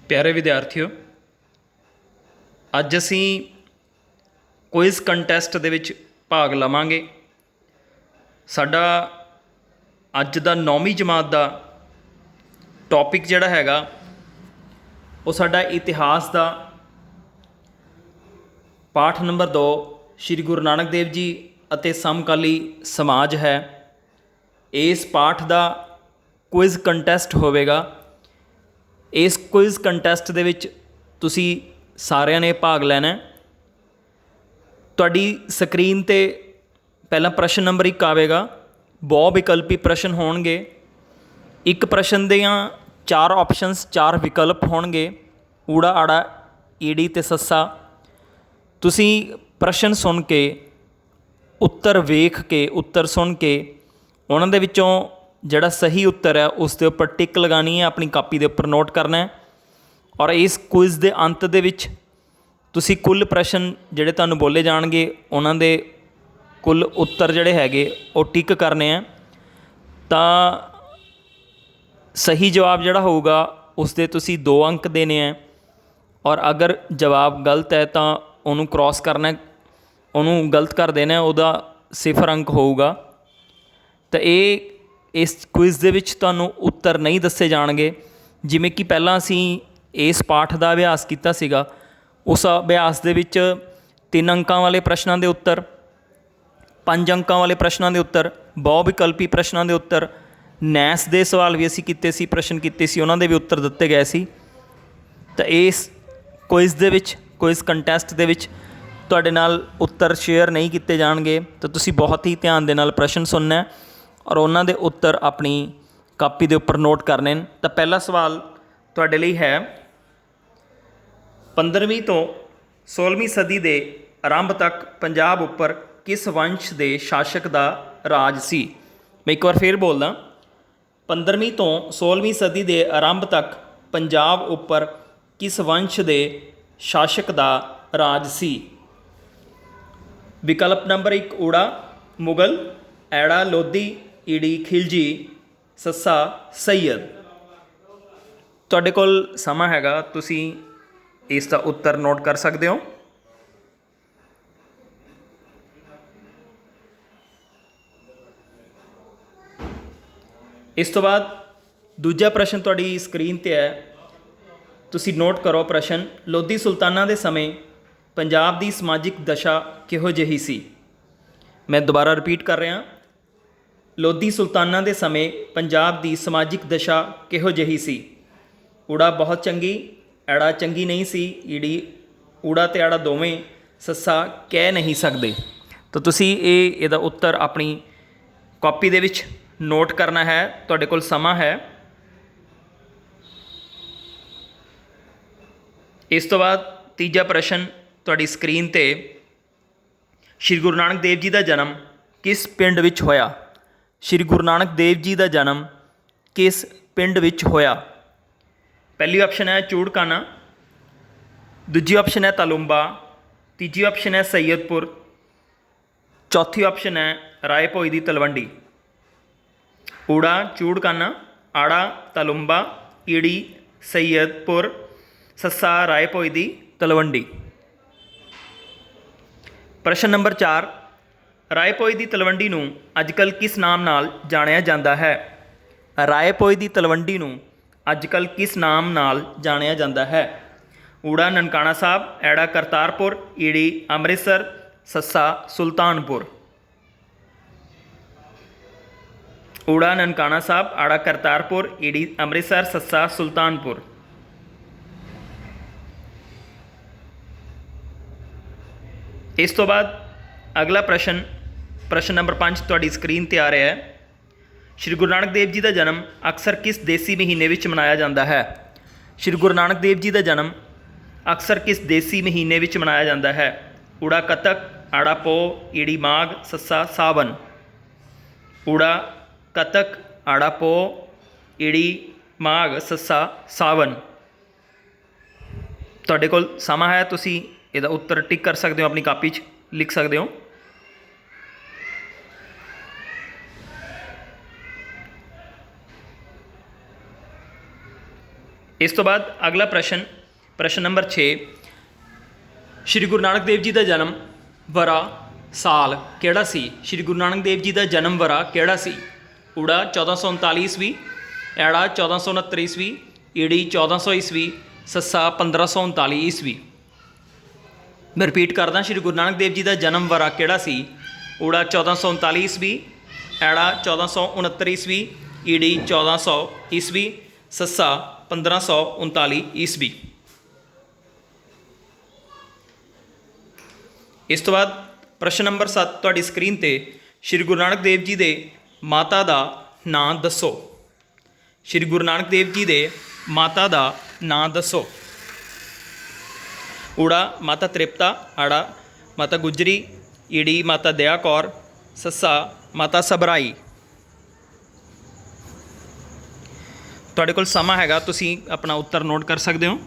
प्यारे विद्यार्थियों, अज असी क्विज़ कंटैसट दे विच भाग लवांगे। साडा अज दा 9वीं जमात का टॉपिक जिहड़ा हैगा वो साडा इतिहास का पाठ नंबर 2 श्री गुरु नानक देव जी अते समकाली समाज है। इस पाठ का क्विज़ कंटैसट होवेगा। इस क्विज़ कंटैसट दे विच तुसी सारिਆਂ ने भाग लैना। तुहाडी स्क्रीन ते पहला प्रश्न नंबर 1 आवेगा। बहु विकल्पी प्रश्न होणगे। एक प्रश्न दियां 4 ऑप्शनस 4 विकल्प होणगे, ऊड़ा आड़ा ईड़ी ते सस्सा। तुसी प्रश्न सुन के उत्तर वेख के उत्तर सुन के उन्हां दे विचों जिहड़ा सही उत्तर है उस दे उपर टिक लगानी है, अपनी कापी दे उपर नोट करना है। और इस क्विज़ के अंत दे विच तुसी कुल प्रश्न जिहड़े तुहानूं बोले जाणगे उन्हां दे कुल उत्तर जिहड़े हैगे वो टिक करने हैं। तां सही जवाब जिहड़ा होऊगा उस दे तुसी 2 अंक देने हैं, और अगर जवाब गलत है तो उन्होंने क्रॉस करना, उन्होंने गलत कर देना, उहदा 0 अंक होऊगा। तो ये इस क्विज़ दे विच तुहानूं उत्तर नहीं दस्से जाणगे। जिवें कि पहलां असीं इस पाठ का अभ्यास किया सीगा, उस अभ्यास दे विच 3 अंकां वाले प्रश्नों के उत्तर, 5 अंकां वाले प्रश्नों के उत्तर, बहु विकल्पी प्रश्नों के उत्तर, नैस दे सवाल भी असीं कीते सी, प्रश्न कीते सी, उन्हां दे भी उत्तर दिते गए सी। तो इस क्विज़ दे विच क्विज़ कंटैसट दे विच तुहाडे नाल उत्तर शेयर नहीं किए जाणगे। तो तुसीं बहुत ही ध्यान दे नाल प्रश्न सुनना है और उन्हां दे उत्तर अपनी कापी दे उपर नोट करने। तो पहला सवाल तुहाडे लई है, 15वीं तो 16वीं सदी के आरंभ तक पंजाब उपर किस वंश के शासक का राज सी। मैं एक बार फिर बोलदा, 15वीं तो 16वीं सदी के आरंभ तक पंजाब उपर किस वंश के शासक का राज सी। विकल्प नंबर 1 ऊड़ा मुगल, ऐड़ा लोधी, ईड़ी खिलजी, सस्सा सैयद। तुहाडे कोल समा हैगा, तुसीं इसका उत्तर नोट कर सकते हो। इस तो बाद दूजा प्रश्न तुहाडी स्क्रीन ते है, तुसीं नोट करो प्रश्न। लोधी सुल्ताना के समय पंजाब की समाजिक दशा किहो जिही सी। मैं दोबारा रिपीट कर रहा, लोधी सुल्ताना के समय पंजाब की समाजिक दशा किहो जिही सी। ऊड़ा बहुत चंगी, ऐड़ा चंगी नहीं सी, ईड़ी ऊड़ा ते ऐड़ा दोवें, सस्सा कह नहीं सकते। तो तुसीं इहदा उत्तर अपनी कॉपी दे विच नोट करना है। तुहाडे कोल समा है। इस तो बाद तीजा प्रश्न तुहाडी स्क्रीन ते, श्री गुरु नानक देव जी का जन्म किस पिंड विच होया। श्री गुरु नानक देव जी का जन्म किस पिंड विच होया। पहली ऑप्शन है चूड़काना, दूजी ऑप्शन है तालुंबा, तीजी ऑप्शन है सैयदपुर, चौथी ऑप्शन है राय भोई दी तलवंडी। ऊड़ा चूड़काना, आड़ा तालुंबा, ईड़ी सैयदपुर, सस्सा राय भोई दी तलवंडी। प्रश्न नंबर 4, राय भोई दी तलवंडी नूं अजकल किस नाम नाल जाणिया जांदा है। राय भोई दी तलवंडी नूं अजकल किस नाम नाल जाणिया जांदा है। ऊड़ा ननकाना साहब, ऐड़ा करतारपुर, ईड़ी अमृतसर, सस्सा सुल्तानपुर। ऊड़ा ननकाना साहब, आड़ा करतारपुर, ईड़ी अमृतसर, सस्सा सुल्तानपुर। इस तो बाद अगला प्रश्न, प्रश्न नंबर 5 तुहाडी स्क्रीन ते आ रहा है। श्री गुरु नानक देव जी का जन्म अक्सर किस देसी महीने विच मनाया जाता है। श्री गुरु नानक देव जी का जन्म अक्सर किस देसी महीने विच मनाया जाता है। ऊड़ा कतक, आड़ा पो, ईड़ी माघ, सस्सा सावन। ऊड़ा कतक, आड़ा पो, ईड़ी माघ, सस्सा सावन। तुहाडे कोल समा है, तुसीं इहदा उत्तर टिक कर सकते हो, अपनी कापी च लिख सकते हो। इस तो बाद अगला प्रश्न, प्रश्न नंबर 6, श्री गुरु नानक देव जी का जन्म वरा साल किहड़ा सी? श्री गुरु नानक देव जी का जन्म वरा किहड़ा सी? ऊड़ा 1439 ईस्वी, ऐड़ा 1469 ईस्वी, ईड़ी 1400 ईस्वी, सस्सा 1539 ईस्वी। मैं रिपीट करदा, श्री गुरु नानक देव जी का जन्म वरा किहड़ा सी? ऊड़ा 1439 ईस्वी, ऐड़ा 1469 ईस्वी, ईड़ी 1400 ईस्वी, सस्सा 1539 ईस्वी। इस तो बाद प्रश्न नंबर 7 तुहाडी स्क्रीन ते, श्री गुरु नानक देव जी दे माता दा नां दसो। श्री गुरु नानक देव जी दे माता दा नां दसो। ऊड़ा माता तृप्ता, आड़ा माता गुजरी, ईड़ी माता दया कौर, सस्सा माता सबराई। तुहाडे कोल समा हैगा, तुसीं अपना उत्तर नोट कर सकते हो।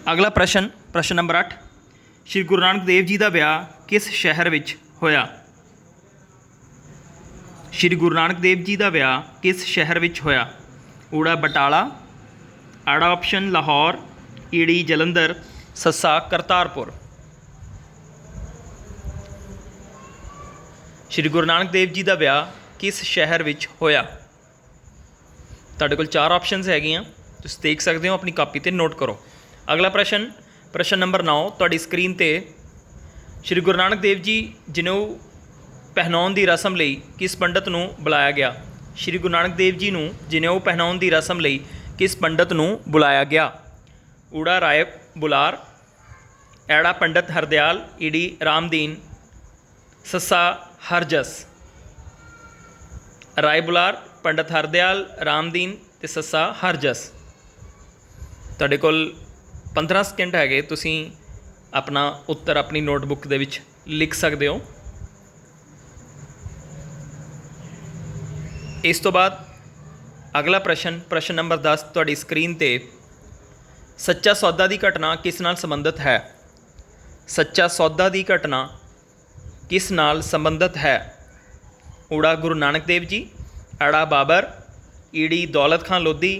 अगला प्रश्न, प्रश्न नंबर 8, श्री गुरु नानक देव जी का विआह किस शहर विच होया? श्री गुरु नानक देव जी का विआह किस शहर विच होया? ऊड़ा बटाला, आड़ा ऑप्शन लाहौर, ईड़ी जलंधर, सस्सा करतारपुर। श्री गुरु नानक देव जी का विआह किस शहर विच होया? तुहाडे कोल 4 ऑप्शनस हैगियां, तुसीं देख सकते हो, अपनी कापी ते नोट करो। अगला प्रश्न, प्रश्न नंबर 9 तुहाडी स्क्रीन ते, श्री गुरु नानक देव जी जनेऊ पहनाउण की रस्म लई किस पंडित नूं बुलाया गया? श्री गुरु नानक देव जी नूं जनेऊ पहनाउण की रस्म लई किस पंडित नूं बुलाया गया? ऊड़ा राय बुलार, ऐड़ा पंडित हरदयाल, ईड़ी रामदीन, सस्सा हरजस। राय बुलार, पंडित हरदयाल, रामदीन ते सस्सा हरजस। तुहाडे कोल 15 सेकंड है, तुसीं अपना उत्तर अपनी नोटबुक दे विच लिख सकते हो। इस तो बाद अगला प्रश्न, प्रश्न नंबर 10 तुहाडी स्क्रीन ते, सच्चा सौदा की घटना किस नाल संबंधित है? सच्चा सौदा की घटना किस नाल संबंधित है? ऊड़ा गुरु नानक देव जी, आड़ा बाबर, ईड़ी दौलत खां लोधी,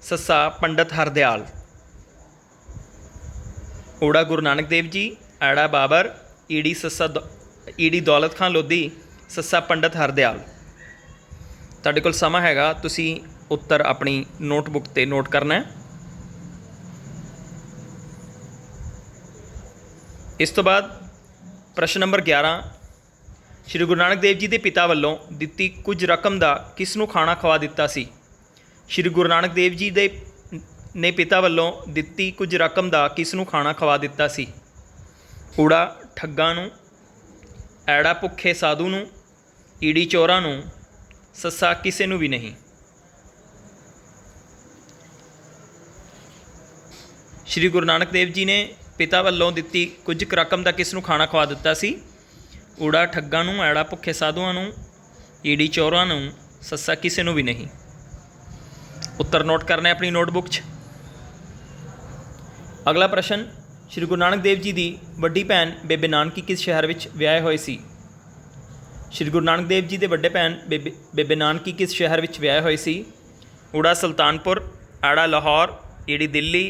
सस्सा पंडित हरदयाल। ऊड़ा गुरु नानक देव जी, आड़ा बाबर, ईड़ी दौलत खां लोधी, सस्सा पंडित हरदयाल। तुहाडे कोल समा हैगा, तुसीं उत्तर अपनी नोटबुक ते नोट करना है। इस तो बाद प्रश्न नंबर 11, श्री गुरु नानक देव जी के पिता वालों दिती कुछ रकम का किसनूं खाना खवा दिता सी? श्री गुरु नानक देव जी ने पिता वालों दिती कुछ रकम का किसनूं खाना खवा दिता सी? ऊड़ा ठग्गां नूं, ऐड़ा भुखे साधु नूं, ईड़ी चोरां नूं, सस्सा किसे नूं भी नहीं। श्री गुरु नानक देव जी ने पिता वालों दिती कुछ रकम का किसनूं खाना खवा दिता सी? ऊड़ा ठग्गां नूं, ऐड़ा भुखे साधुआं नूं, ईड़ी चोरां नूं, सस्सा किसे नूं भी नहीं। उत्तर नोट करना है अपनी नोटबुक च। अगला प्रश्न, श्री गुरु नानक देव जी की वड्डी भैन बेबे नानकी किस शहर विच विआहे होए सी? श्री गुरु नानक देव जी के वड्डे भैन बेबे नानकी किस शहर विच विआहे होए सी? ऊड़ा सुल्तानपुर, आड़ा लाहौर, ईड़ी दिल्ली,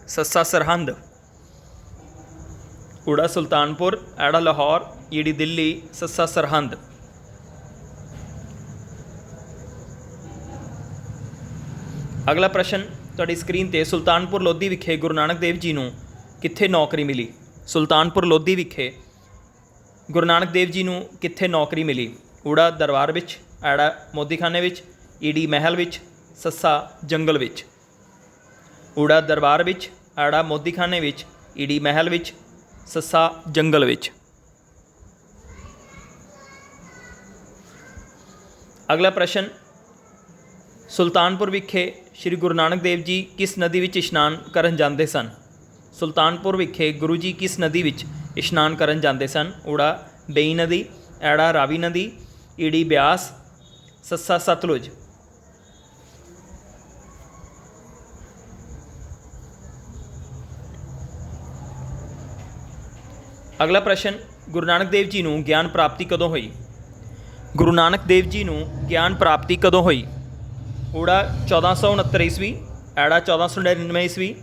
सस्सा सरहंद। ऊड़ा सुल्तानपुर, आड़ा लाहौर, ईड़ी दिल्ली, सस्सा सरहंद। अगला प्रश्न तुहाडी स्क्रीन ते, सुल्तानपुर लोधी विखे गुरु नानक देव जी नूं कित्थे नौकरी मिली? सुल्तानपुर लोधी विखे गुरु नानक देव जी नूं कित्थे नौकरी मिली? ऊड़ा दरबार विच, आड़ा मोदीखाने विच, ईड़ी महल विच, सस्सा जंगल विच। ऊड़ा दरबार विच, आड़ा मोदीखाने विच, ईड़ी महल विच, सस्सा जंगल विच। अगला प्रश्न, सुल्तानपुर विखे श्री गुरु नानक देव जी किस नदी विच इशनान करन जाते सन? सुल्तानपुर विखे गुरु जी किस नदी विच इशनान करन जाते सन? ऊड़ा बेई नदी, ऐड़ा रावी नदी, ईड़ी ब्यास, सस्सा सतलुज। अगला प्रश्न, गुरु नानक देव जी नूं ज्ञान प्राप्ति कदों हुई? गुरु नानक देव जी नूं ज्ञान प्राप्ति कदों हुई? ऊड़ा 1469 ईस्वी, ਐੜਾ 1499 ਈਸਵੀ,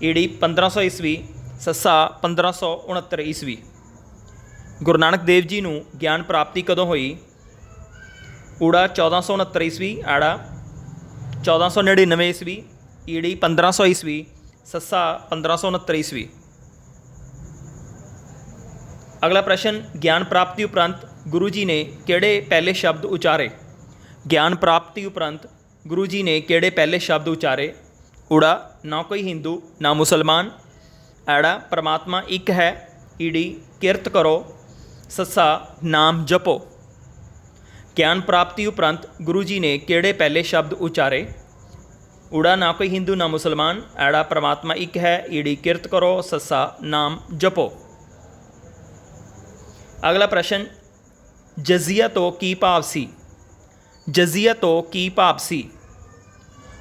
ਈੜੀ 1500 ਈਸਵੀ, ਸੱਸਾ 1569 ਈਸਵੀ। ਗੁਰੂ ਨਾਨਕ ਦੇਵ ਜੀ ਨੂੰ ਗਿਆਨ ਪ੍ਰਾਪਤੀ ਕਦੋਂ ਹੋਈ? ਊੜਾ 1469 ਈਸਵੀ, ਐੜਾ 1499 ਈਸਵੀ, ਈੜੀ 1500 ਈਸਵੀ, ਸੱਸਾ 1569 ਈਸਵੀ। ਅਗਲਾ ਪ੍ਰਸ਼ਨ, ਗਿਆਨ ਪ੍ਰਾਪਤੀ ਉਪਰੰਤ ਗੁਰੂ ਜੀ ਨੇ ਕਿਹੜੇ ਪਹਿਲੇ ਸ਼ਬਦ ਉਚਾਰੇ? ਗਿਆਨ ਪ੍ਰਾਪਤੀ ਉਪਰੰਤ ਗੁਰੂ ਜੀ ਨੇ ਕਿਹੜੇ ਪਹਿਲੇ ਸ਼ਬਦ ਉਚਾਰੇ? ਊੜਾ ਨਾ ਕੋਈ ਹਿੰਦੂ ਨਾ ਮੁਸਲਮਾਨ, ਐੜਾ ਪਰਮਾਤਮਾ ਇੱਕ ਹੈ, ਈੜੀ ਕਿਰਤ ਕਰੋ, ਸੱਸਾ ਨਾਮ ਜਪੋ। ਗਿਆਨ ਪ੍ਰਾਪਤੀ ਉਪਰੰਤ ਗੁਰੂ ਜੀ ਨੇ ਕਿਹੜੇ ਪਹਿਲੇ ਸ਼ਬਦ ਉਚਾਰੇ? ਊੜਾ ਨਾ ਕੋਈ ਹਿੰਦੂ ਨਾ ਮੁਸਲਮਾਨ, ਐੜਾ ਪਰਮਾਤਮਾ ਇੱਕ ਹੈ, ਈੜੀ ਕਿਰਤ ਕਰੋ, ਸੱਸਾ ਨਾਮ ਜਪੋ। ਅਗਲਾ ਪ੍ਰਸ਼ਨ, ਜਜ਼ੀਆ ਤੋਂ ਕੀ ਭਾਵ ਸੀ? ਜਜ਼ੀਆ ਤੋਂ ਕੀ ਭਾਵ ਸੀ?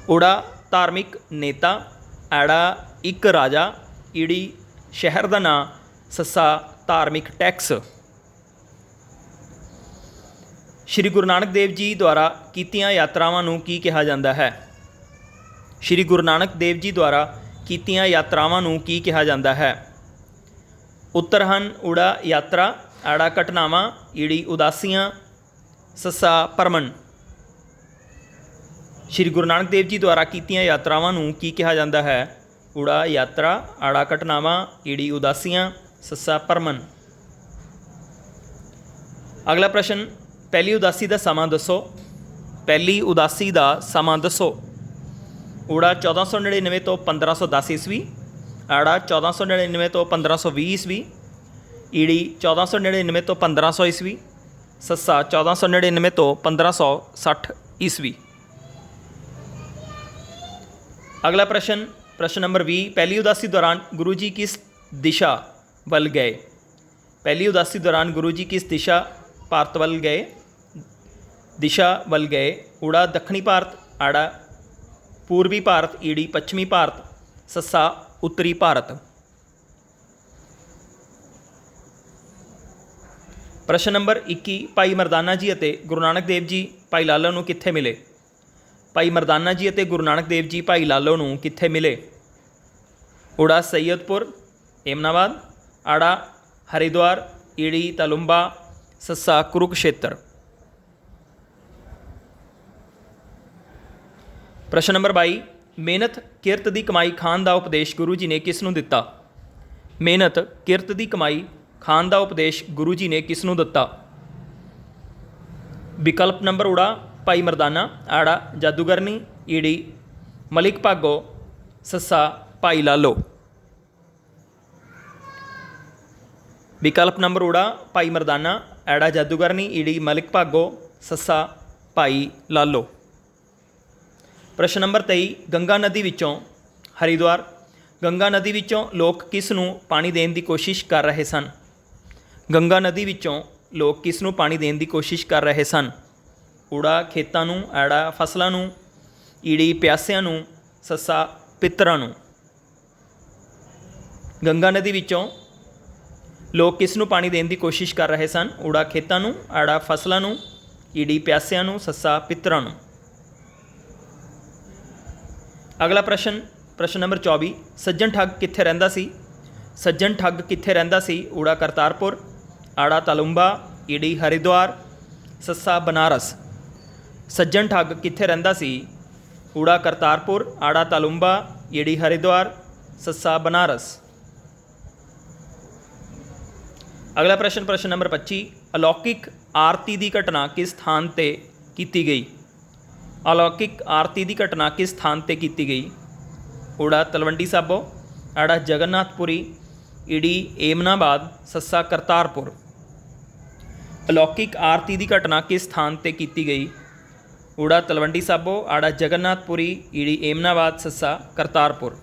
ਊੜਾ ਧਾਰਮਿਕ ਨੇਤਾ, ਐੜਾ ਇੱਕ ਰਾਜਾ, ਈੜੀ ਸ਼ਹਿਰ ਦਾ ਨਾਂ, ਸੱਸਾ ਧਾਰਮਿਕ ਟੈਕਸ। ਸ਼੍ਰੀ ਗੁਰੂ ਨਾਨਕ ਦੇਵ ਜੀ ਦੁਆਰਾ ਕੀਤੀਆਂ ਯਾਤਰਾਵਾਂ ਨੂੰ ਕੀ ਕਿਹਾ ਜਾਂਦਾ ਹੈ? ਸ਼੍ਰੀ ਗੁਰੂ ਨਾਨਕ ਦੇਵ ਜੀ ਦੁਆਰਾ ਕੀਤੀਆਂ ਯਾਤਰਾਵਾਂ ਨੂੰ ਕੀ ਕਿਹਾ ਜਾਂਦਾ ਹੈ? ਉੱਤਰ ਹਨ, ਊੜਾ ਯਾਤਰਾ, ਐੜਾ ਘਟਨਾਵਾਂ, ਈੜੀ ਉਦਾਸੀਆਂ, ਸੱਸਾ ਭਰਮਣ। ਸ਼੍ਰੀ ਗੁਰੂ ਨਾਨਕ ਦੇਵ ਜੀ ਦੁਆਰਾ ਕੀਤੀਆਂ ਯਾਤਰਾਵਾਂ ਨੂੰ ਕੀ ਕਿਹਾ ਜਾਂਦਾ ਹੈ? ਊੜਾ ਯਾਤਰਾ, ਆੜਾ ਘਟਨਾਵਾਂ, ਈੜੀ ਉਦਾਸੀਆਂ, ਸੱਸਾ ਭਰਮਣ। ਅਗਲਾ ਪ੍ਰਸ਼ਨ, ਪਹਿਲੀ ਉਦਾਸੀ ਦਾ ਸਮਾਂ ਦੱਸੋ। ਪਹਿਲੀ ਉਦਾਸੀ ਦਾ ਸਮਾਂ ਦੱਸੋ। ਊੜਾ 1499 ਤੋਂ 1510 ਈਸਵੀ, ਆੜਾ 1499 ਤੋਂ 1520 ਈਸਵੀ, ਈੜੀ 1499 ਤੋਂ 1500 ਈਸਵੀ, ਸੱਸਾ 1499 ਤੋਂ 1560 ਈਸਵੀ। ਅਗਲਾ ਪ੍ਰਸ਼ਨ, ਪ੍ਰਸ਼ਨ ਨੰਬਰ 20, ਪਹਿਲੀ ਉਦਾਸੀ ਦੌਰਾਨ ਗੁਰੂ ਜੀ ਕਿਸ ਦਿਸ਼ਾ ਵੱਲ ਗਏ? ਪਹਿਲੀ ਉਦਾਸੀ ਦੌਰਾਨ ਗੁਰੂ ਜੀ ਕਿਸ ਦਿਸ਼ਾ ਭਾਰਤ ਵੱਲ ਗਏ? ਦਿਸ਼ਾ ਵੱਲ ਗਏ, ਊੜਾ ਦੱਖਣੀ ਭਾਰਤ, ਆੜਾ ਪੂਰਬੀ ਭਾਰਤ, ਈੜੀ ਪੱਛਮੀ ਭਾਰਤ, ਸੱਸਾ ਉੱਤਰੀ ਭਾਰਤ। ਪ੍ਰਸ਼ਨ ਨੰਬਰ 21, ਭਾਈ ਮਰਦਾਨਾ ਜੀ ਅਤੇ ਗੁਰੂ ਨਾਨਕ ਦੇਵ ਜੀ ਭਾਈ ਲਾਲੋ ਨੂੰ ਕਿੱਥੇ ਮਿਲੇ? ਭਾਈ ਮਰਦਾਨਾ ਜੀ ਅਤੇ ਗੁਰੂ ਨਾਨਕ ਦੇਵ ਜੀ ਭਾਈ ਲਾਲੋ ਨੂੰ ਕਿੱਥੇ ਮਿਲੇ? ਊੜਾ ਸੈਯਦਪੁਰ, ਏਮਨਾਬਾਦ, ਆੜਾ ਹਰਿਦੁਆਰ, ਈੜੀ ਤਾਲੁੰਬਾ, ਸੱਸਾ ਕੁਰੂਕਸ਼ੇਤਰ। ਪ੍ਰਸ਼ਨ ਨੰਬਰ 22, ਮਿਹਨਤ ਕਿਰਤ ਦੀ ਕਮਾਈ ਖਾਣ ਦਾ ਉਪਦੇਸ਼ ਗੁਰੂ ਜੀ ਨੇ ਕਿਸ ਨੂੰ ਦਿੱਤਾ? ਮਿਹਨਤ ਕਿਰਤ ਦੀ ਕਮਾਈ ਖਾਣ ਦਾ ਉਪਦੇਸ਼ ਗੁਰੂ ਜੀ ਨੇ ਕਿਸ ਨੂੰ ਦਿੱਤਾ? ਵਿਕਲਪ ਨੰਬਰ ਊੜਾ ਭਾਈ ਮਰਦਾਨਾ, ਆੜਾ ਜਾਦੂਗਰਨੀ, ਈੜੀ ਮਲਿਕ ਭਾਗੋ, ਸੱਸਾ ਭਾਈ ਲਾਲੋ। ਵਿਕਲਪ ਨੰਬਰ ਊੜਾ ਭਾਈ ਮਰਦਾਨਾ, ਐੜਾ ਜਾਦੂਗਰਨੀ, ਈੜੀ ਮਲਿਕ ਭਾਗੋ, ਸੱਸਾ ਭਾਈ ਲਾਲੋ। ਪ੍ਰਸ਼ਨ ਨੰਬਰ 23, ਗੰਗਾ ਨਦੀ ਵਿੱਚੋਂ ਹਰਿਦੁਆਰ, ਗੰਗਾ ਨਦੀ ਵਿੱਚੋਂ ਲੋਕ ਕਿਸ ਨੂੰ ਪਾਣੀ ਦੇਣ ਦੀ ਕੋਸ਼ਿਸ਼ ਕਰ ਰਹੇ ਸਨ? ਗੰਗਾ ਨਦੀ ਵਿੱਚੋਂ ਲੋਕ ਕਿਸ ਨੂੰ ਪਾਣੀ ਦੇਣ ਦੀ ਕੋਸ਼ਿਸ਼ ਕਰ ਰਹੇ ਸਨ? ਊੜਾ ਖੇਤਾਂ ਨੂੰ, ਐੜਾ ਫਸਲਾਂ ਨੂੰ, ਈੜੀ ਪਿਆਸਿਆਂ ਨੂੰ, ਸੱਸਾ ਪਿੱਤਰਾਂ ਨੂੰ। ਗੰਗਾ ਨਦੀ ਵਿੱਚੋਂ ਲੋਕ ਕਿਸ ਨੂੰ ਪਾਣੀ ਦੇਣ ਦੀ ਕੋਸ਼ਿਸ਼ ਕਰ ਰਹੇ ਸਨ? ਊੜਾ ਖੇਤਾਂ ਨੂੰ, ਐੜਾ ਫਸਲਾਂ ਨੂੰ, ਈੜੀ ਪਿਆਸਿਆਂ ਨੂੰ, ਸੱਸਾ ਪਿੱਤਰਾਂ ਨੂੰ। ਅਗਲਾ ਪ੍ਰਸ਼ਨ, ਪ੍ਰਸ਼ਨ ਨੰਬਰ 24, ਸੱਜਣ ਠੱਗ ਕਿੱਥੇ ਰਹਿੰਦਾ ਸੀ? ਸੱਜਣ ਠੱਗ ਕਿੱਥੇ ਰਹਿੰਦਾ ਸੀ? ਊੜਾ ਕਰਤਾਰਪੁਰ, ਆੜਾ ਤਾਲੁੰਬਾ, ਈੜੀ ਹਰਿਦੁਆਰ, ਸੱਸਾ ਬਨਾਰਸ। ਸੱਜਣ ਠੱਗ ਕਿੱਥੇ ਰਹਿੰਦਾ ਸੀ? ਊੜਾ ਕਰਤਾਰਪੁਰ, ਆੜਾ ਤਾਲੁੰਬਾ, ਈੜੀ ਹਰਿਦੁਆਰ, ਸੱਸਾ ਬਨਾਰਸ। ਅਗਲਾ ਪ੍ਰਸ਼ਨ, ਪ੍ਰਸ਼ਨ ਨੰਬਰ 25, ਅਲੌਕਿਕ ਆਰਤੀ ਦੀ ਘਟਨਾ ਕਿਸ ਸਥਾਨ 'ਤੇ ਕੀਤੀ ਗਈ? ਅਲੌਕਿਕ ਆਰਤੀ ਦੀ ਘਟਨਾ ਕਿਸ ਸਥਾਨ 'ਤੇ ਕੀਤੀ ਗਈ? ਊੜਾ ਤਲਵੰਡੀ ਸਾਬੋ, ਆੜਾ ਜਗਨਨਾਥਪੁਰੀ, ਈੜੀ ਏਮਨਾਬਾਦ, ਸੱਸਾ ਕਰਤਾਰਪੁਰ। ਅਲੌਕਿਕ ਆਰਤੀ ਦੀ ਘਟਨਾ ਕਿਸ ਸਥਾਨ 'ਤੇ ਕੀਤੀ ਗਈ? ਊੜਾ ਤਲਵੰਡੀ ਸਾਬੋ, ਆੜਾ ਜਗਨਨਾਥਪੁਰੀ, ਈੜੀ ਏਮਨਾਬਾਦ, ਸੱਸਾ ਕਰਤਾਰਪੁਰ।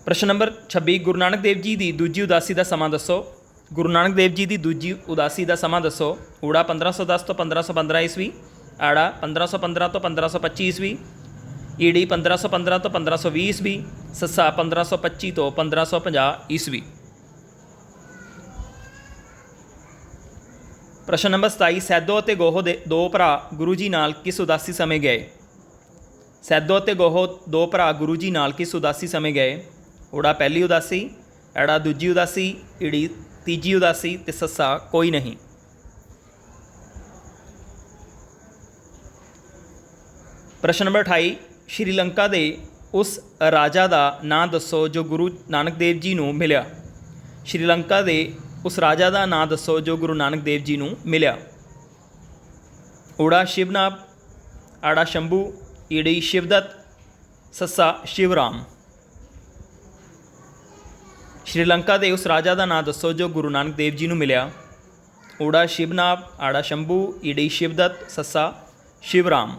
ਪ੍ਰਸ਼ਨ ਨੰਬਰ 26, ਗੁਰੂ ਨਾਨਕ ਦੇਵ ਜੀ ਦੀ ਦੂਜੀ ਉਦਾਸੀ ਦਾ ਸਮਾਂ ਦੱਸੋ। ਗੁਰੂ ਨਾਨਕ ਦੇਵ ਜੀ ਦੀ ਦੂਜੀ ਉਦਾਸੀ ਦਾ ਸਮਾਂ ਦੱਸੋ। ਊੜਾ 1510 ਤੋਂ 1515 ਈਸਵੀ, ਆੜਾ 1515 ਤੋਂ 1525 ਈਸਵੀ, ਈੜੀ 1515 ਤੋਂ 1520 ਈਸਵੀ, ਸੱਸਾ 1525 ਤੋਂ 1550 ਈਸਵੀ। ਪ੍ਰਸ਼ਨ ਨੰਬਰ 27, ਸੈਦੋ ਅਤੇ ਗੋਹੋ ਦੇ ਦੋ ਭਰਾ ਗੁਰੂ ਜੀ ਨਾਲ ਕਿਸ ਉਦਾਸੀ ਸਮੇਂ ਗਏ? सैदो ते गोहो दो भरा गुरु जी नाल किस उदासी समय गए। ऊड़ा पहली उदासी, ऐड़ा दूजी उदासी, ईड़ी तीजी उदासी ते सस्सा कोई नहीं। प्रश्न नंबर 28, श्रीलंका दे उस राजा का नां दसो जो गुरु नानक देव जी नूं मिलिया। श्रीलंका दे उस राजा का नां दसो जो गुरु नानक देव जी नूं मिलिया। ऊड़ा शिवनाभ, आड़ा शंभू, ईड़ी शिवदत्त, सस्सा शिवराम। श्रीलंका के उस राजा का नाम दसो जो गुरु नानक देव जी नूं मिलिया। ऊड़ा शिवनाभ, आड़ा शंभू, ईड़ी शिवदत्त, सस्सा शिवराम।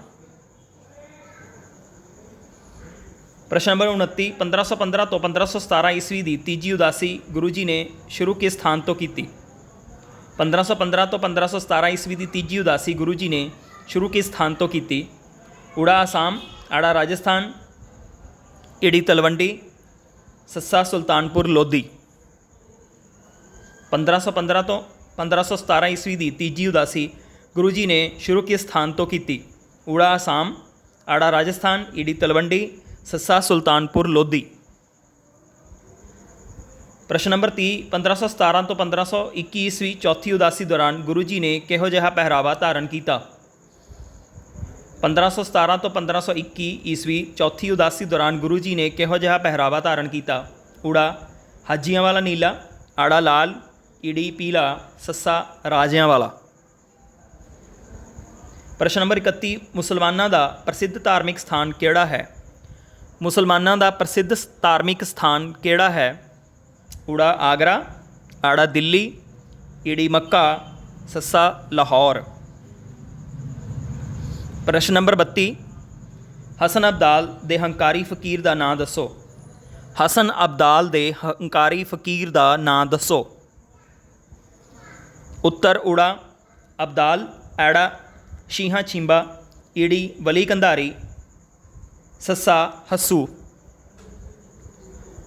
प्रश्न नंबर 29, 1515 तो 1517 ईस्वी की तीजी उदासी गुरु जी ने शुरू किस स्थान तो की। 1515 तो 1517 ईस्वी की तीजी उदासी गुरु जी ने शुरू किस स्थान तो की। ऊड़ा आसाम, आड़ा राजस्थान, ईड़ी तलवंडी, सस्सा सुल्तानपुर लोधी। 1515 तो 1517 ईस्वी की तीजी उदासी गुरु जी ने शुरू किस स्थान तो की। ऊड़ा आसाम, आड़ा राजस्थान, ईड़ी तलवंडी, सस्सा सुल्तानपुर लोधी। प्रश्न नंबर 30, 1517 तो 1521 ईस्वी चौथी उदासी दौरान गुरु जी ने किहो जिहा पहरावा धारण किया। 1517 तो 1521 ईस्वी चौथी उदासी दौरान गुरु जी ने किहो जिहा पहरावा धारण किया। ऊड़ा हाजियां वाला नीला, आड़ा लाल, ईड़ी पीला, सस्सा राजियां वाला। प्रश्न नंबर 31, मुसलमानों का प्रसिद्ध धार्मिक स्थान केड़ा है। मुसलमानों का प्रसिद्ध धार्मिक स्थान केड़ा है। ऊड़ा आगरा, आड़ा दिल्ली, ईड़ी मक्का, सस्सा लाहौर। प्रश्न नंबर 32, हसन अब्दाल दे हंकारी फकीर का नाम दसो। हसन अब्दाल दे हंकारी फकीर का नाम दसो। उत्तर ऊड़ा अब्दाल, ऐड़ा शीहा छिंबा, ईड़ी वली कंधारी, सस्सा हस्सू।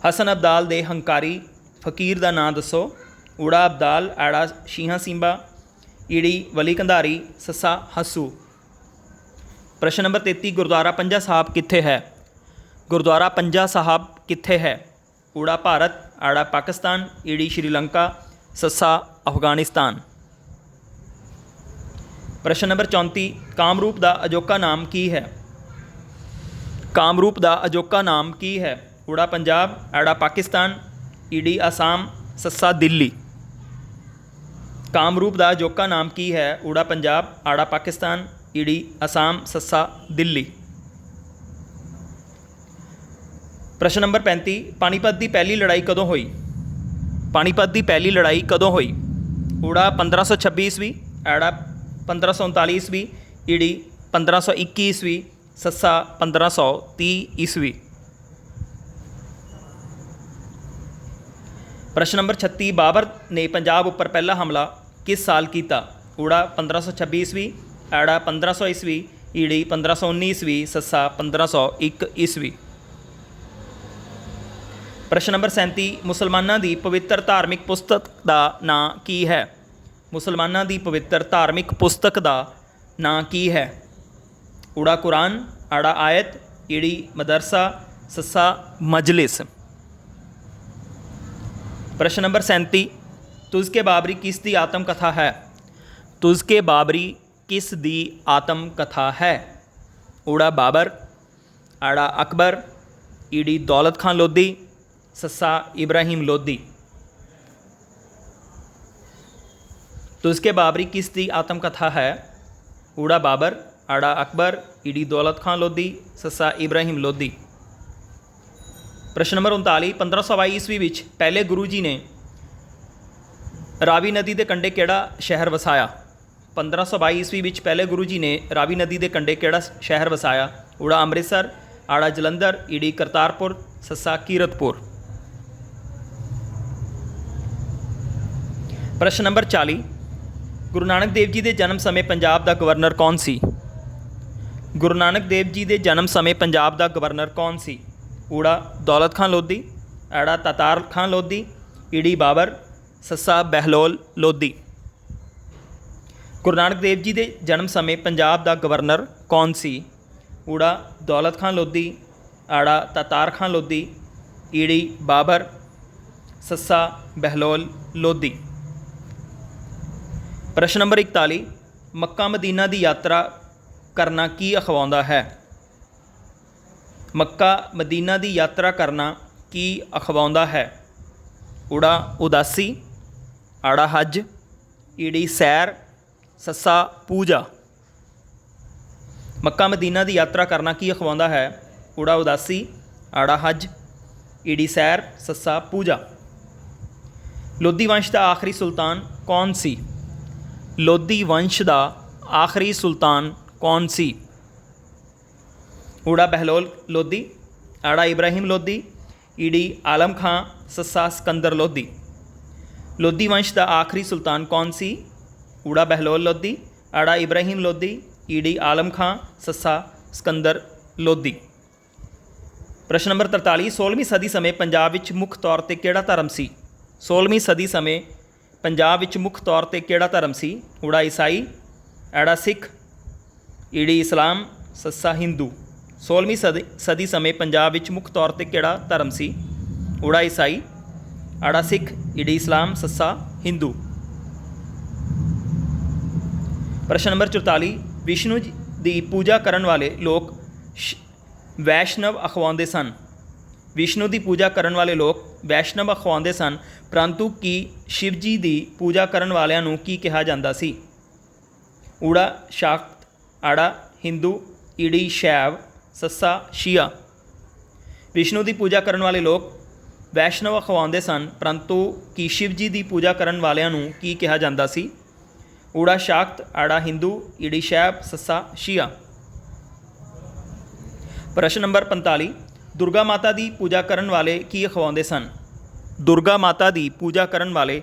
हसन अब्दाल दे हंकारी फकीर का नाम दसो। ऊड़ा अब्दाल, ऐड़ा शीहा सिंबा, ईड़ी वली कंधारी, सस्सा हस्सू। प्रश्न नंबर 33, गुरुद्वारा पंजा साहब कित्थे है। गुरुद्वारा पंजा साहब कित्थे है। ऊड़ा भारत, आड़ा पाकिस्तान, ईड़ी श्रीलंका, सस्सा अफगानिस्तान। प्रश्न नंबर 34, कामरूप का अजोका नाम की है। कामरूप का अजोका नाम की है। ऊड़ा पंजाब, आड़ा पाकिस्तान, ईडी आसाम, सस्सा दिल्ली। कामरूप का अजोका नाम की है। ऊड़ा पंजाब, आड़ा पाकिस्तान, ईडी आसाम, सस्सा दिल्ली। प्रश्न नंबर 35, पानीपत की पहली लड़ाई कदों हुई। पानीपत की पहली लड़ाई कदों हुई। ऊड़ा 1526 ईस्वी, आड़ा 1539 ईस्वी, ईड़ी 1521 ईस्वी, सस्सा 1530 ईस्वी। प्रश्न नंबर 36, बाबर ने पंजाब उपर पहला हमला किस साल किया। ऊड़ा 1526 ईस्वी, आड़ा 1500 ईस्वी, ईड़ी 1519 ईस्वी, सस्सा 1501 ईस्वी। प्रश्न नंबर 37, मुसलमानों की पवित्र धार्मिक पुस्तक का नाम की है। मुसलमानों की पवित्र धार्मिक पुस्तक का नाम की है। ऊड़ा कुरान, आड़ा आयत, ईड़ी मदरसा, सस्सा मजलिस। प्रश्न नंबर 37, तुज़के बाबरी किस दी आत्मकथा है। तुज़के बाबरी किस दी आत्मकथा है। ऊड़ा बाबर, आड़ा अकबर, ईडी दौलत खान लोधी, सस्सा इब्राहिम लोधी। तुज़के बाबरी किस दी आत्मकथा है। ऊड़ा बाबर, आड़ा अकबर, ईडी दौलत खान लोधी, सस्सा इब्राहिम लोधी। प्रश्न नंबर 39, 1522 ईस्वी विच पहले गुरु जी ने रावी नदी के कंढे केड़ा शहर वसाया। 1522 ईस्वी विच पहले गुरु जी ने रावी नदी के कंढे केड़ा शहर वसाया। ऊड़ा अमृतसर, आड़ा जलंधर, ईडी करतारपुर, सस्सा कीरतपुर। प्रश्न नंबर 40, गुरु नानक देव जी के जन्म समय पंजाब का गवर्नर कौन सी। गुरु नानक देव जी के जन्म समय पंजाब का गवर्नर कौन सी। ऊड़ा दौलत खान लोधी, आड़ा तातार खान लोधी, ईडी बाबर, सस्सा बहलोल लोधी। गुरु नानक देव जी के जन्म समय पंजाब का गवर्नर कौन सी। ਊੜਾ दौलत खां लोधी, आड़ा तातार खां लोधी, ईड़ी बाबर, सस्सा बहलोल लोधी। प्रश्न नंबर 41, मक्का मदीना की यात्रा करना की अखवाउंदा है? मक्का मदीना की यात्रा करना की अखवाउंदा है? ਊੜਾ उदासी, आड़ा हज, ईड़ी सैर, सस्सा पूजा। मक्का मदीना की यात्रा करना की अखवाउंदा है? ਊੜਾ उदासी, आड़ा हज, ईड़ी सैर, सस्सा पूजा। लोधी वंश का आखिरी सुल्तान कौन सी? लोधी वंश का आखिरी सुल्तान कौन सी? ਊੜਾ बहलोल लोधी, आड़ा इब्राहिम लोधी, ईड़ी आलम खां, सस्सा सिकंदर लोधी। लोधी वंश का आखिरी सुल्तान कौन सी? ਊੜਾ बहलोल लोधी, आड़ा इब्राहिम लोधी, ईड़ी आलम खां, सस्सा सिकंदर लोधी। प्रश्न नंबर 43, 16वीं सदी समय पंजाब विच मुख्य तौर पर किहड़ा धर्म सी? 16वीं सदी समय पंजाब विच मुख्य तौर पर किहड़ा धर्म सी? ਊੜਾ ईसाई, आड़ा सिख, ईड़ी इस्लाम, सस्सा हिंदू। 16वीं सदी समय पंजाब विच मुख्य तौर पर किहड़ा धर्म सी? ਊੜਾ ईसाई, आड़ा सिख, ईड़ी इस्लाम, सस्सा हिंदू। प्रश्न नंबर 44, विष्णु की पूजा करने वाले लोग वैष्णव अखवाउंदे सन। विष्णु की पूजा करने वाले लोग वैष्णव अखवाउंदे सन, परंतु की शिव जी की पूजा करने वालियां नूं की कहा जाता सी? ਊੜਾ शाक्त, आड़ा हिंदू, ईड़ी शैव, सस्सा शिया। विष्णु की पूजा करने वाले लोग वैष्णव अखवाउंदे सन, परंतु की शिव जी की पूजा करने वालियां नूं की कहा जाता सी? ਊੜਾ शाक्त, आड़ा हिंदू, ईड़ी शैव, सस्सा शिया। प्रश्न नंबर 45, दुर्गा माता की पूजा करने वाले की अखवाउंदे सन? दुर्गा माता की पूजा करने वाले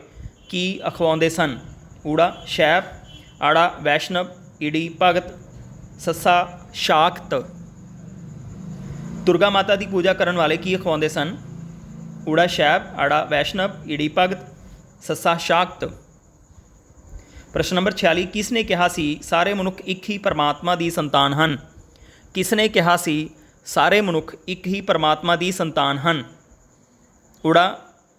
की अखवाउंदे सन? ਊੜਾ शैव, आड़ा वैष्णव, ईड़ी भगत, सस्सा शाक्त। दुर्गा माता की पूजा करने वाले की अखवाउंदे सन? ਊੜਾ शैव, आड़ा वैष्णव, ईड़ी भगत, सस्सा शाक्त। प्रश्न नंबर 46, किसने कहा सी सारे मनुख एक ही परमात्मा की संतान हैं? किसने कहा सी सारे मनुख एक ही परमात्मा की संतान हैं? ਊੜਾ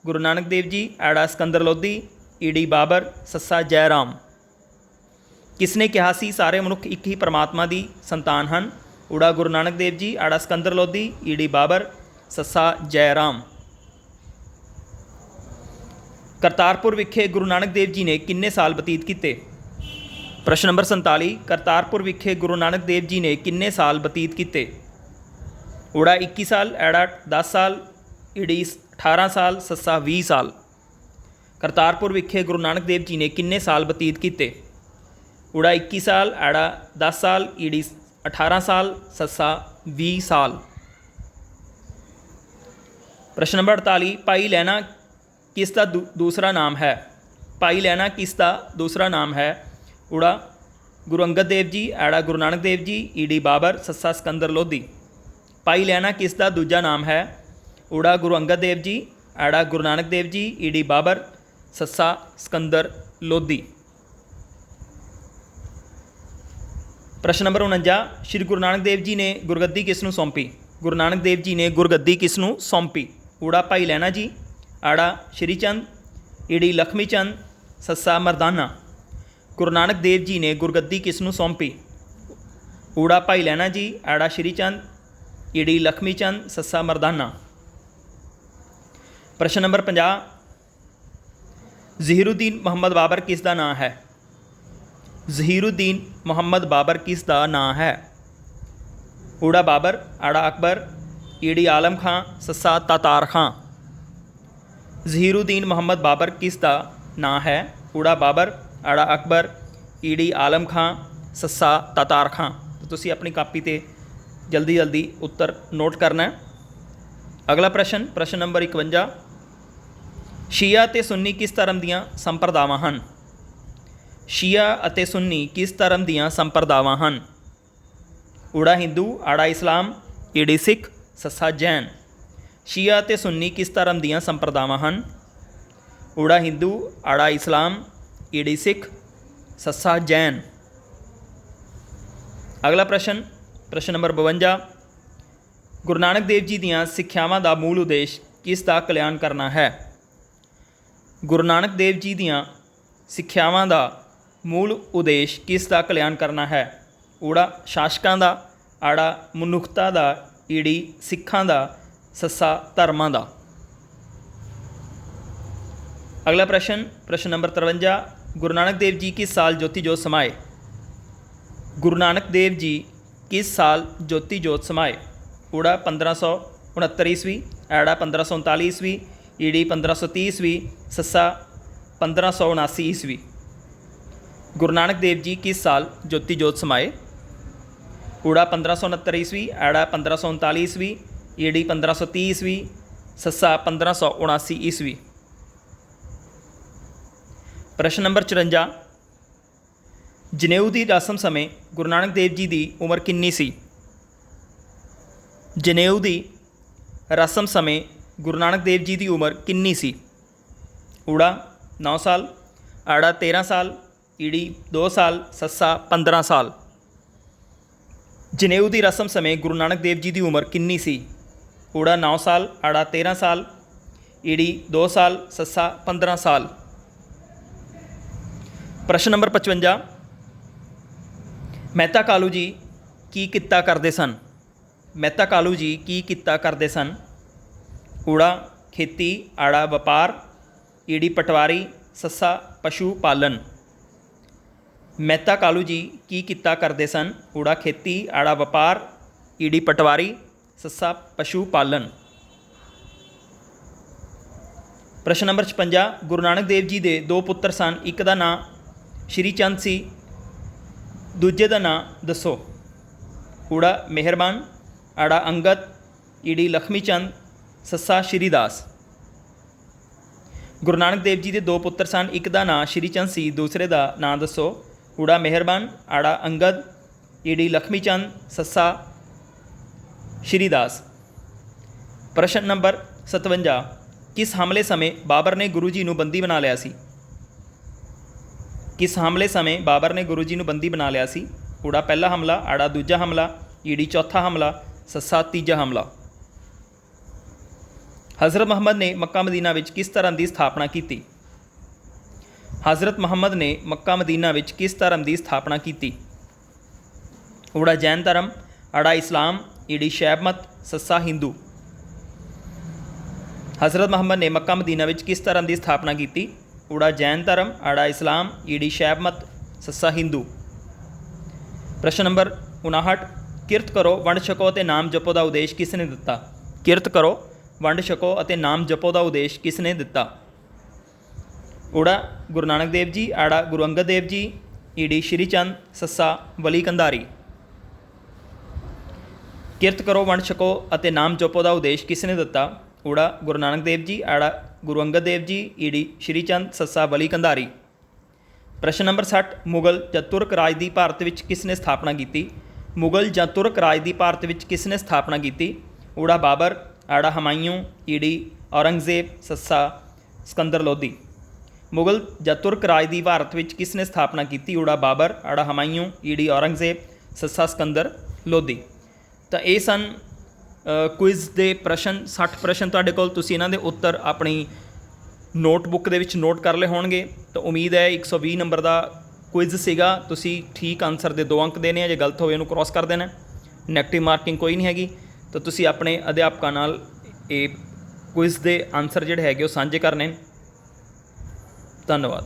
गुरु नानक देव जी, आड़ा सिकंदर लोधी, ईड़ी बाबर, सस्सा जयराम। किसने कहा सी सारे मनुख एक ही परमात्मा की संतान हैं? ਊੜਾ गुरु नानक देव जी, आड़ा सिकंदर लोधी, ईड़ी बाबर, सस्सा जयराम। करतारपुर विखे गुरु नानक देव जी ने किन्ने साल बतीत किए? प्रश्न नंबर 47, करतारपुर विखे गुरु नानक देव जी ने किन्ने साल बतीत किए? ਊੜਾ 21 साल, आड़ा 10 साल, ईड़ी 18 साल, सस्सा 20 साल। करतारपुर विखे गुरु नानक देव जी ने किन्ने साल बतीत किए? ਊੜਾ 21 साल, आड़ा 10 साल, ईड़ी 18 साल, सस्सा 20 साल। प्रश्न नंबर 48, भाई लैना किसका दूसरा नाम है? भाई लैना किसका दूसरा नाम है? ਊੜਾ गुरु अंगद देव जी, आड़ा गुरु नानक देव जी, ईड़ी बाबर, सस्सा सिकंदर लोधी। भाई लैना किसका दूजा नाम है? ਊੜਾ गुरु अंगद देव जी, आड़ा गुरु नानक देव जी, ईड़ी बाबर, सस्सा सिकंदर लोधी। प्रश्न नंबर 49, श्री गुरु नानक देव जी ने गुरगद्दी किसनूं सौंपी? गुरु नानक देव जी ने गुरगद्दी किसनूं सौंपी? ਊੜਾ भाई लैना जी, आड़ा श्री चंद, ईड़ी लक्ष्मी चंद, सस्सा मरदाना। गुरु नानक देव जी ने गुरगद्दी किसनूं सौंपी? ਊੜਾ भाई लैना जी, आड़ा श्री चंद, ईड़ी लक्ष्मी चंद, सस्सा मरदाना। प्रश्न नंबर 50, ज़हीरुद्दीन मुहम्मद बाबर किसका नाम है? ज़हीरुद्दीन मुहम्मद बाबर किसका नाम है? ਊੜਾ बाबर, आड़ा अकबर, ईड़ी आलम खां, सस्सा तातार खां। ज़हीरुद्दीन मुहम्मद बाबर किसका नाम है? ਊੜਾ बाबर, आड़ा अकबर, ईड़ी आलम खां, सस्सा तातार खां। तो तुसी अपनी कापी ते जल्दी जल्दी उत्तर नोट करना है। अगला प्रश्न, प्रश्न नंबर 51, शिया ते सुन्नी किस धर्म दीयां संप्रदावां हन? शिया अते सुन्नी किस धर्म दीयां संप्रदावां हन? ਊੜਾ हिंदू, आड़ा इस्लाम, ईड़ी सिख, सस्सा जैन। शिया ते सुन्नी किस धर्म दीयां संप्रदावां हन? ਊੜਾ हिंदू, आड़ा इस्लाम, ईड़ी सिख, सस्सा जैन। अगला प्रश्न, प्रश्न नंबर 52, गुरु नानक देव जी दीआं सिੱਖਿਆਵਾਂ ਦਾ मूल उद्देश किस ਦਾ कल्याण करना है। गुरु नानक देव जी दीआं सिੱਖਿਆਵਾਂ ਦਾ मूल उद्देश किस ਦਾ कल्याण करना है। ਊੜਾ ਸ਼ਾਸਕਾਂ ਦਾ, ਆੜਾ ਮਨੁੱਖਤਾ ਦਾ, ਈੜੀ ਸਿੱਖਾਂ ਦਾ, ਸੱਸਾ ਧਰਮਾਂ ਦਾ। अगला प्रश्न, प्रश्न नंबर 53, गुरु नानक देव जी किस साल ज्योति जोत समाए। गुरु नानक देव जी किस साल ज्योति जोत समाए। ਊੜਾ 1569 ईस्वी, ਐੜਾ 1539 ईस्वी, ਈੜੀ 1530 ईस्वी, ਸੱਸਾ 1579 ईस्वी। गुरु नानक देव जी किस साल ज्योति जोत समाए। ਊੜਾ 1569 ईस्वी, ਐੜਾ 1539 ईस्वी, ਈੜੀ 1530 ईस्वी, ਸੱਸਾ 1579 ईस्वी। प्रश्न नंबर 54, जनेऊ की रस्म समय गुरु नानक देव जी की उम्र कितनी सी। जनेऊ की रस्म समय गुरु नानक देव जी की उम्र कितनी सी। ਊੜਾ 9 साल, ਆੜਾ 13 साल, ਈੜੀ 2 साल, ਸੱਸਾ 15 साल। जनेऊ की रस्म समय गुरु नानक देव जी की उम्र कितनी सी। ਊੜਾ 9 साल, ਆੜਾ 13 साल, ਈੜੀ 2 साल, ਸੱਸਾ 15 साल। प्रश्न नंबर 55, ਮਹਿਤਾ ਕਾਲੂ जी की किता करते सन। ਮਹਿਤਾ ਕਾਲੂ जी की किता करते सन। ਊੜਾ खेती, ਆੜਾ ਵਪਾਰ, ਈੜੀ ਪਟਵਾਰੀ, ਸੱਸਾ ਪਸ਼ੂ ਪਾਲਣ। ਮਹਿਤਾ ਕਾਲੂ जी की किता करते सन। ਊੜਾ खेती, ਆੜਾ ਵਪਾਰ, ਈੜੀ ਪਟਵਾਰੀ, ਸੱਸਾ ਪਸ਼ੂ ਪਾਲਣ। प्रश्न नंबर 56, गुरु नानक देव जी के 2 पुत्र सन, एक का नाम श्री चंद सी, दूजे का नाम दसो। ਊੜਾ मेहरबान, ਆੜਾ अंगद, ਈੜੀ लक्ष्मी चंद, ਸੱਸਾ श्रीदास। गुरु नानक देव जी के 2 पुत्र सन, एक का नाम श्री चंद सी, दूसरे का नाम दसो। ਊੜਾ मेहरबान, ਆੜਾ अंगद, ਈੜੀ लक्ष्मी चंद, ਸੱਸਾ श्रीदास। प्रश्न नंबर 57, किस हमले समय बाबर ने गुरु जी को बंदी बना लिया सी। किस हमले समय बाबर ने गुरु जी को बंदी बना लिया सी। ਊੜਾ पहला हमला, ਆੜਾ दूजा हमला, ਈੜੀ चौथा हमला, ਸੱਸਾ तीजा हमला। हज़रत मुहम्मद ने मक्का मदीना विच किस धर्म की स्थापना की। हज़रत मुहम्मद ने मक्का मदीना विच किस धर्म की स्थापना की। ਊੜਾ जैन धर्म, ਆੜਾ इस्लाम, ਈੜੀ शैव मत, ਸੱਸਾ हिंदू। हज़रत मुहम्मद ने मक्का मदीना विच किस धर्म की स्थापना की। ਊੜਾ जैन धर्म, ਆੜਾ इस्लाम, ਈੜੀ शैव मत, ਸੱਸਾ हिंदू। प्रश्न नंबर 59, किरत करो वंड छको ਅਤੇ नाम जपो का उद्देश किसने दिता। किरत करो वंड छको ਅਤੇ नाम जपो का उद्देश किसने दिता। ਊੜਾ गुरु नानक देव जी, ਆੜਾ गुरु अंगद देव जी, ਈੜੀ श्री चंद, ਸੱਸਾ वली कंधारी। किरत करो वंड छको ਅਤੇ नाम जपो का उद्देश किसने दिता। ਊੜਾ गुरु नानक देव जी, ਆੜਾ गुरु अंगद देव जी, ਈੜੀ श्री चंद, ਸੱਸਾ वली कंधारी। प्रश्न नंबर 60, मुगल ਜਾਂ तुर्क राज की भारत ਵਿੱਚ किसने स्थापना की। मुगल ਜਾਂ तुर्क राज की भारत ਵਿੱਚ किसने स्थापना की। ਊੜਾ बाबर, ਆੜਾ ਹਮਾਯੂੰ, ਈੜੀ औरंगजेब, ਸੱਸਾ सिकंदर लोधी। मुगल ਜਾਂ तुर्क राज की भारत ਵਿੱਚ किसने स्थापना की। ਊੜਾ बाबर, ਆੜਾ ਹਮਾਯੂੰ, ਈੜੀ औरंगजेब, ਸੱਸਾ सिकंदर लोधी। ਤਾਂ ਇਹ ਸਨ ਕੁਇਜ਼ ਦੇ ਪ੍ਰਸ਼ਨ। 60 ਪ੍ਰਸ਼ਨ ਤੁਹਾਡੇ ਕੋਲ, ਤੁਸੀਂ ਇਹਨਾਂ ਦੇ ਉੱਤਰ ਆਪਣੀ ਨੋਟਬੁੱਕ ਦੇ ਵਿੱਚ ਨੋਟ ਕਰ ਲਏ ਹੋਣਗੇ। ਤਾਂ ਉਮੀਦ ਹੈ 120 ਨੰਬਰ ਦਾ ਕੁਇਜ਼ ਸੀਗਾ। ਤੁਸੀਂ ਠੀਕ ਆਨਸਰ ਦੇ 2 ਅੰਕ ਦੇਣੇ ਆ, ਜੇ ਗਲਤ ਹੋਵੇ ਉਹਨੂੰ ਕ੍ਰੋਸ ਕਰ ਦੇਣਾ। ਨੈਗੇਟਿਵ ਮਾਰਕਿੰਗ ਕੋਈ ਨਹੀਂ ਹੈਗੀ। ਤਾਂ ਤੁਸੀਂ ਆਪਣੇ ਅਧਿਆਪਕਾਂ ਨਾਲ ਇਹ ਕੁਇਜ਼ ਦੇ ਆਨਸਰ ਜਿਹੜੇ ਹੈਗੇ ਉਹ ਸਾਂਝੇ ਕਰਨੇ। ਧੰਨਵਾਦ।